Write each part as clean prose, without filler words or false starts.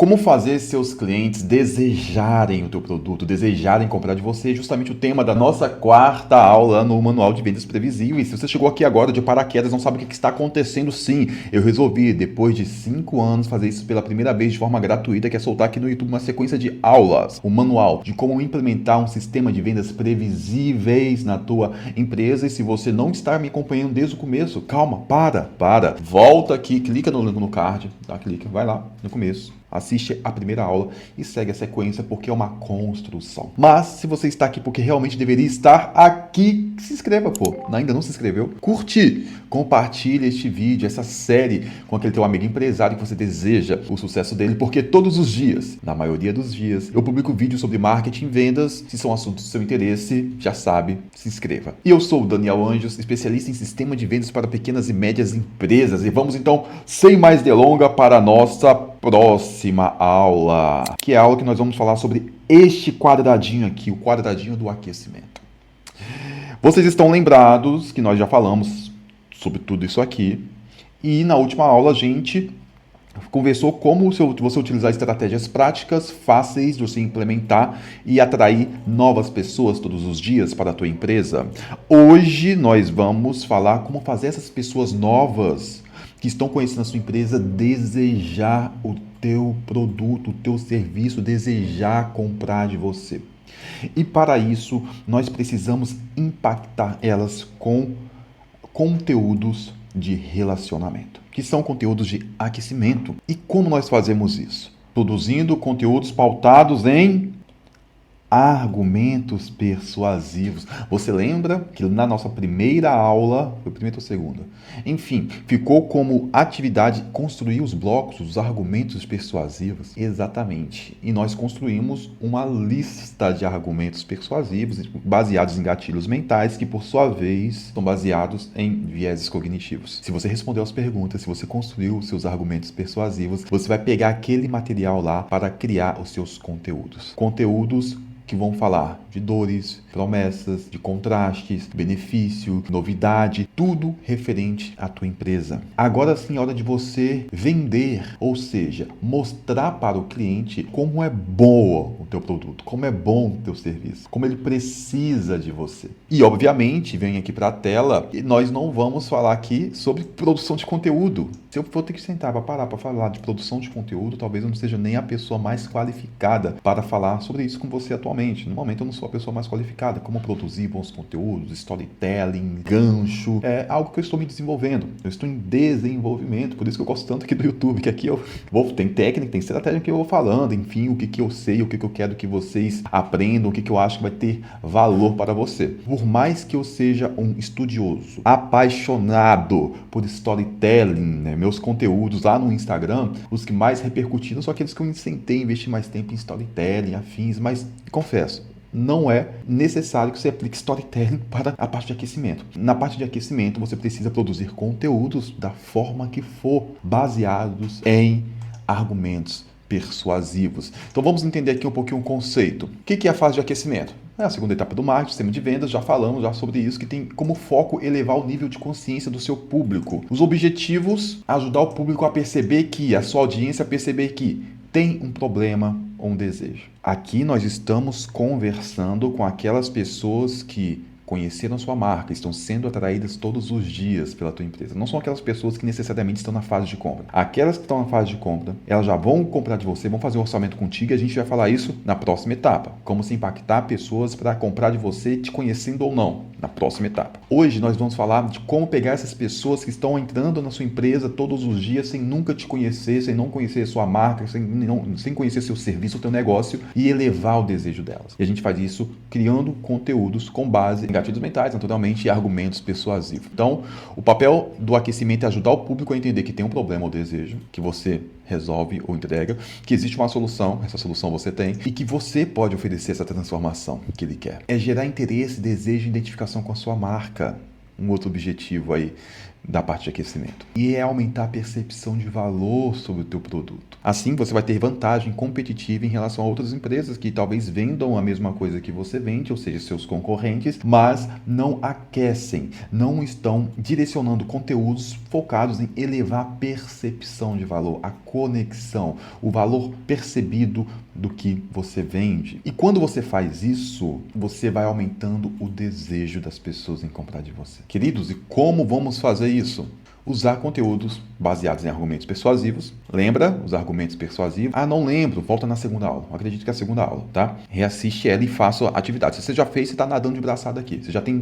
Como fazer seus clientes desejarem o teu produto, desejarem comprar de você, é justamente o tema da nossa quarta aula no Manual de Vendas Previsíveis. Se você chegou aqui agora de paraquedas, não sabe o que está acontecendo, sim, eu resolvi, depois de 5 anos, fazer isso pela primeira vez de forma gratuita, que é soltar aqui no YouTube uma sequência de aulas, um manual de como implementar um sistema de vendas previsíveis na tua empresa. E se você não está me acompanhando desde o começo, calma, para, volta aqui, clica no link no card, tá? Clica, vai lá no começo. Assiste a primeira aula e segue a sequência porque é uma construção. Mas se você está aqui porque realmente deveria estar aqui, se inscreva, pô. Ainda não se inscreveu? Curte, compartilhe este vídeo, essa série com aquele teu amigo empresário que você deseja o sucesso dele, porque todos os dias, na maioria dos dias, eu publico vídeos sobre marketing e vendas. Se são assuntos do seu interesse, já sabe, se inscreva. E eu sou o Daniel Anjos, especialista em sistema de vendas para pequenas e médias empresas. E vamos então, sem mais delonga, para a nossa próxima aula, que é a aula que nós vamos falar sobre este quadradinho aqui, o quadradinho do aquecimento. Vocês estão lembrados que nós já falamos sobre tudo isso aqui, e na última aula a gente conversou como você utilizar estratégias práticas, fáceis de você implementar e atrair novas pessoas todos os dias para a tua empresa. Hoje nós vamos falar como fazer essas pessoas novas que estão conhecendo a sua empresa desejar o teu produto, o teu serviço, desejar comprar de você. E para isso, nós precisamos impactar elas com conteúdos de relacionamento, que são conteúdos de aquecimento. E como nós fazemos isso? Produzindo conteúdos pautados em argumentos persuasivos. Você lembra que na nossa primeira aula, foi primeira ou segunda? Enfim, ficou como atividade construir os blocos, os argumentos persuasivos. Exatamente. E nós construímos uma lista de argumentos persuasivos baseados em gatilhos mentais que, por sua vez, são baseados em vieses cognitivos. Se você respondeu as perguntas, se você construiu os seus argumentos persuasivos, você vai pegar aquele material lá para criar os seus conteúdos. Conteúdos que vão falar de dores, promessas, de contrastes, benefício, novidade, tudo referente à tua empresa. Agora sim é hora de você vender, ou seja, mostrar para o cliente como é bom o teu produto, como é bom o teu serviço, como ele precisa de você. E obviamente, vem aqui para a tela, e nós não vamos falar aqui sobre produção de conteúdo. Se eu for ter que sentar para parar para falar de produção de conteúdo, talvez eu não seja nem a pessoa mais qualificada para falar sobre isso com você atualmente. No momento eu não sou a pessoa mais qualificada. Como produzir bons conteúdos, storytelling, gancho, é algo que eu estou me desenvolvendo. Eu estou em desenvolvimento, por isso que eu gosto tanto aqui do YouTube, que aqui eu tem técnica, tem estratégia que eu vou falando, enfim, o que eu sei, o que eu quero que vocês aprendam, o que eu acho que vai ter valor para você. Por mais que eu seja um estudioso, apaixonado por storytelling, né, meus conteúdos lá no Instagram, os que mais repercutiram são aqueles que eu incentei a investir mais tempo em storytelling, afins, mas confesso, não é necessário que você aplique storytelling para a parte de aquecimento. Na parte de aquecimento, você precisa produzir conteúdos da forma que for, baseados em argumentos persuasivos. Então vamos entender aqui um pouquinho o conceito. O que é a fase de aquecimento? É a segunda etapa do marketing, sistema de vendas, já falamos sobre isso, que tem como foco elevar o nível de consciência do seu público. Os objetivos, ajudar o público a perceber que, a sua audiência a perceber que tem um problema ou um desejo. Aqui nós estamos conversando com aquelas pessoas que conheceram sua marca, estão sendo atraídas todos os dias pela tua empresa. Não são aquelas pessoas que necessariamente estão na fase de compra. Aquelas que estão na fase de compra, elas já vão comprar de você, vão fazer um orçamento contigo e a gente vai falar isso na próxima etapa. Como se impactar pessoas para comprar de você, te conhecendo ou não, na próxima etapa. Hoje nós vamos falar de como pegar essas pessoas que estão entrando na sua empresa todos os dias sem nunca te conhecer, sem não conhecer a sua marca, sem conhecer seu serviço, o teu negócio e elevar o desejo delas. E a gente faz isso criando conteúdos com base em gatilhos mentais, naturalmente, e argumentos persuasivos. Então, o papel do aquecimento é ajudar o público a entender que tem um problema ou desejo, que você resolve ou entrega, que existe uma solução, essa solução você tem, e que você pode oferecer essa transformação que ele quer. É gerar interesse, desejo e identificação com a sua marca. Um outro objetivo aí da parte de aquecimento. E é aumentar a percepção de valor sobre o teu produto. Assim, você vai ter vantagem competitiva em relação a outras empresas que talvez vendam a mesma coisa que você vende, ou seja, seus concorrentes, mas não aquecem, não estão direcionando conteúdos focados em elevar a percepção de valor, a conexão, o valor percebido do que você vende. E quando você faz isso, você vai aumentando o desejo das pessoas em comprar de você. Queridos, e como vamos fazer isso? Usar conteúdos baseados em argumentos persuasivos. Lembra os argumentos persuasivos? Ah, não lembro. Volta na segunda aula. Eu acredito que é a segunda aula, tá? Reassiste ela e faça a atividade. Se você já fez, você está nadando de braçada aqui. Você já tem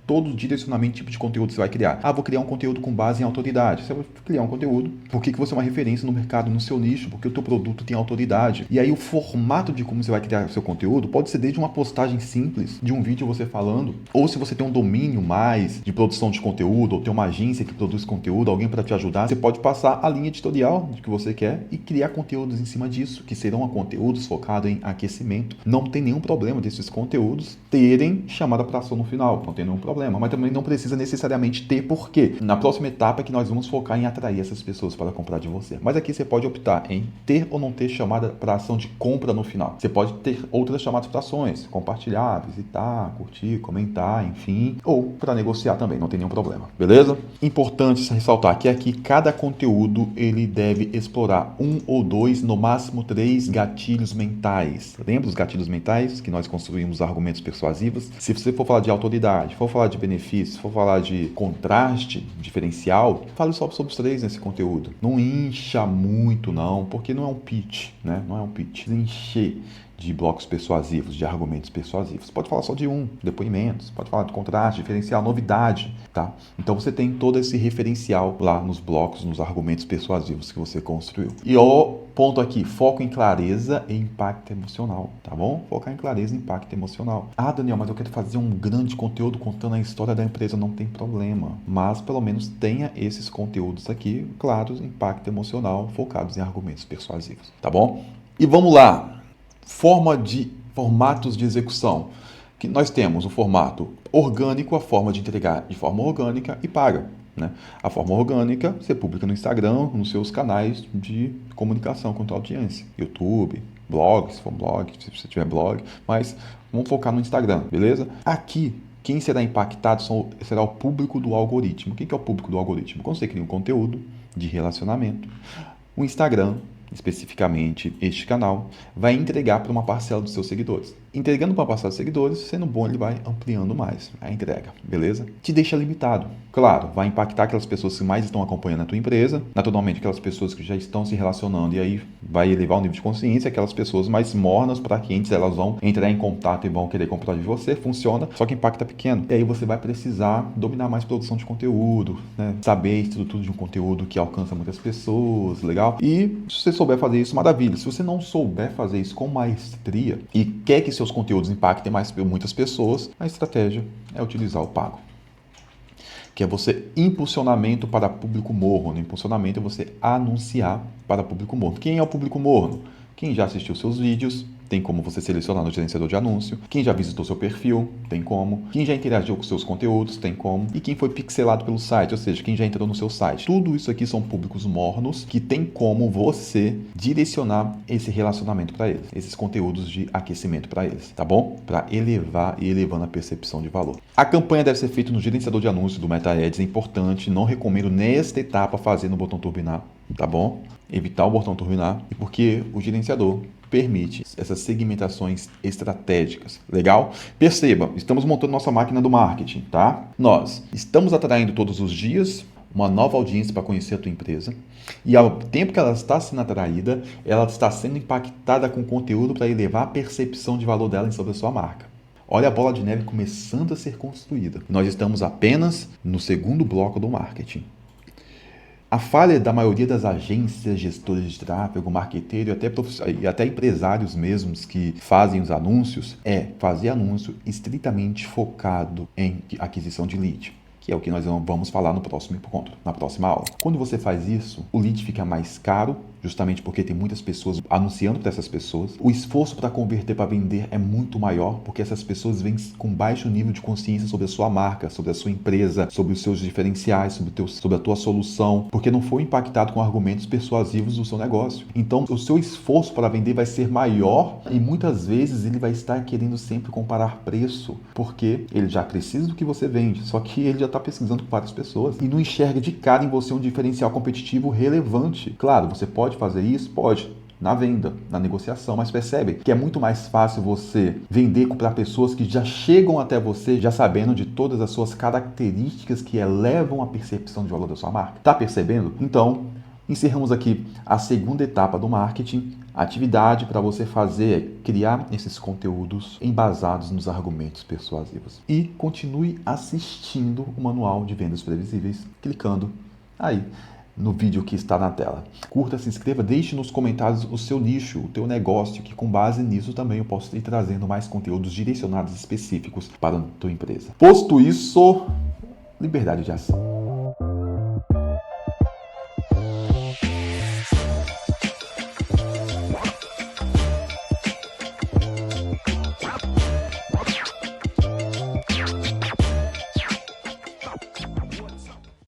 todo o direcionamento, tipo de conteúdo que você vai criar. Ah, vou criar um conteúdo com base em autoridade. Você vai criar um conteúdo porque que você é uma referência no mercado, no seu nicho, porque o teu produto tem autoridade. E aí o formato de como você vai criar o seu conteúdo pode ser desde uma postagem simples, de um vídeo você falando, ou se você tem um domínio mais de produção de conteúdo, ou tem uma agência que produz conteúdo, alguém para te ajudar, você pode passar a linha editorial de que você quer e criar conteúdos em cima disso, que serão conteúdos focados em aquecimento. Não tem nenhum problema desses conteúdos terem chamada para ação no final, não tem nenhum problema, mas também não precisa necessariamente ter, porque na próxima etapa é que nós vamos focar em atrair essas pessoas para comprar de você. Mas aqui você pode optar em ter ou não ter chamada para ação de compra no final. Você pode ter outras chamadas para ações, compartilhar, visitar, curtir, comentar, enfim, ou para negociar também, não tem nenhum problema, beleza? Importante ressaltar que aqui cada conteúdo ele deve explorar 1 ou 2, no máximo 3 gatilhos mentais. Lembra os gatilhos mentais que nós construímos argumentos persuasivos? Se você for falar de autoridade, for falar de benefícios, for falar de contraste, diferencial, fale só sobre os 3 nesse conteúdo. Não incha muito não, porque não é um pitch, né? Não é um pitch. Encher de blocos persuasivos, de argumentos persuasivos. Pode falar só de depoimentos, pode falar de contraste, diferencial, novidade, tá? Então você tem todo esse referencial lá nos blocos, nos argumentos persuasivos que você construiu. E o ponto aqui, foco em clareza e impacto emocional, tá bom? Focar em clareza e impacto emocional. Ah, Daniel, mas eu quero fazer um grande conteúdo contando a história da empresa, não tem problema. Mas pelo menos tenha esses conteúdos aqui, claros, impacto emocional, focados em argumentos persuasivos, tá bom? E vamos lá. Formatos de execução. Que nós temos o formato orgânico, a forma de entregar de forma orgânica e paga. Né? A forma orgânica você publica no Instagram, nos seus canais de comunicação com a tua audiência. YouTube, blog, se for blog, se você tiver blog, mas vamos focar no Instagram, beleza? Aqui, quem será impactado será o público do algoritmo. O que é o público do algoritmo? Quando você cria um conteúdo de relacionamento, o Instagram, especificamente este canal, vai entregar para uma parcela dos seus seguidores. Entregando para uma parcela dos seguidores, sendo bom, ele vai ampliando mais a entrega, beleza? Te deixa limitado. Claro, vai impactar aquelas pessoas que mais estão acompanhando a tua empresa, naturalmente aquelas pessoas que já estão se relacionando, e aí vai elevar o nível de consciência, aquelas pessoas mais mornas para clientes, elas vão entrar em contato e vão querer comprar de você, funciona, só que impacta pequeno. E aí você vai precisar dominar mais produção de conteúdo, né? Saber a estrutura de um conteúdo que alcança muitas pessoas, legal? E se você souber fazer isso, maravilha. Se você não souber fazer isso com maestria e quer que seus conteúdos impactem muitas pessoas, a estratégia é utilizar o pago, que é você impulsionamento para público morno. Impulsionamento é você anunciar para público morno. Quem é o público morno? Quem já assistiu seus vídeos, tem como você selecionar no gerenciador de anúncio. Quem já visitou seu perfil, tem como. Quem já interagiu com seus conteúdos, tem como. E quem foi pixelado pelo site, ou seja, quem já entrou no seu site. Tudo isso aqui são públicos mornos que tem como você direcionar esse relacionamento para eles, esses conteúdos de aquecimento para eles, tá bom? Para elevar e elevando a percepção de valor. A campanha deve ser feita no gerenciador de anúncios do Meta Ads, é importante, não recomendo nesta etapa fazer no botão turbinar, tá bom? Evitar o botão turbinar, e porque o gerenciador permite essas segmentações estratégicas. Legal? Perceba, estamos montando nossa máquina do marketing, tá? Nós estamos atraindo todos os dias uma nova audiência para conhecer a tua empresa, e ao tempo que ela está sendo atraída, ela está sendo impactada com conteúdo para elevar a percepção de valor dela sobre a sua marca. Olha a bola de neve começando a ser construída. Nós estamos apenas no segundo bloco do marketing. A falha da maioria das agências, gestores de tráfego, marqueteiro e até empresários mesmos que fazem os anúncios é fazer anúncio estritamente focado em aquisição de lead, que é o que nós vamos falar no próximo encontro, na próxima aula. Quando você faz isso, o lead fica mais caro justamente porque tem muitas pessoas anunciando para essas pessoas. O esforço para converter, para vender é muito maior, porque essas pessoas vêm com baixo nível de consciência sobre a sua marca, sobre a sua empresa, sobre os seus diferenciais, sobre a tua solução, porque não foi impactado com argumentos persuasivos do seu negócio. Então, o seu esforço para vender vai ser maior e muitas vezes ele vai estar querendo sempre comparar preço, porque ele já precisa do que você vende, só que ele já está pesquisando com várias pessoas e não enxerga de cara em você um diferencial competitivo relevante. Claro, você pode fazer isso? Pode. Na venda, na negociação, mas percebe que é muito mais fácil você vender para pessoas que já chegam até você já sabendo de todas as suas características que elevam a percepção de valor da sua marca. Tá percebendo? Então, encerramos aqui a segunda etapa do marketing. A atividade para você fazer é criar esses conteúdos embasados nos argumentos persuasivos. E continue assistindo o Manual de Vendas Previsíveis, clicando aí no vídeo que está na tela. Curta, se inscreva, deixe nos comentários o seu nicho, o teu negócio, que com base nisso também eu posso ir trazendo mais conteúdos direcionados específicos para a tua empresa. Posto isso, liberdade de ação.